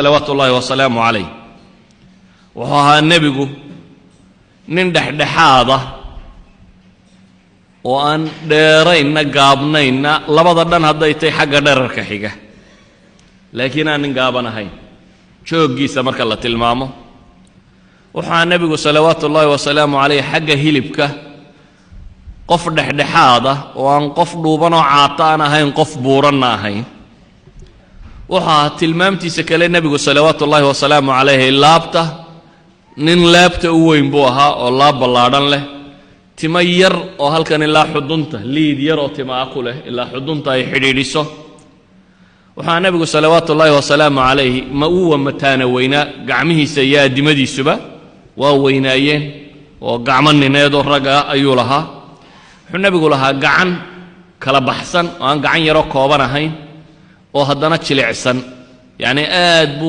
صلوات الله وسلامه عليه وها النبي نندح دحاضة وأن ديرين قابنين لبضرنا هديتي حق درك حقه لكن أنا قابنا هاي شو جيسة مرك الله تلمامه وها النبي صلوات الله وسلامه عليه حق هيلبك قف دحاضة وأن قف دوبنا عاطانا هاي قف بورنا هاي وها تلمامتي سكالي النبي صلوات الله وسلامه عليه لابته nin laabta u weyn buu ahaa oo laab ballaaran leh tima yar oo halkan ilaa xudunta liid yar oo tima ku leh ilaa xudunta ay xidhiidhiso waxaa nabigu salawaatu ullaahi wasalaamu calayhi ma uu mataana weynaa gacmihiisa iyo addimadiisuba waa weynaayeen oo gacmo nineedoo raga ayuu lahaa wuxuu nabigu lahaa gacan kala baxsan oo aan gacan yaro kooban ahayn oo haddana jilicsan yacni aad buu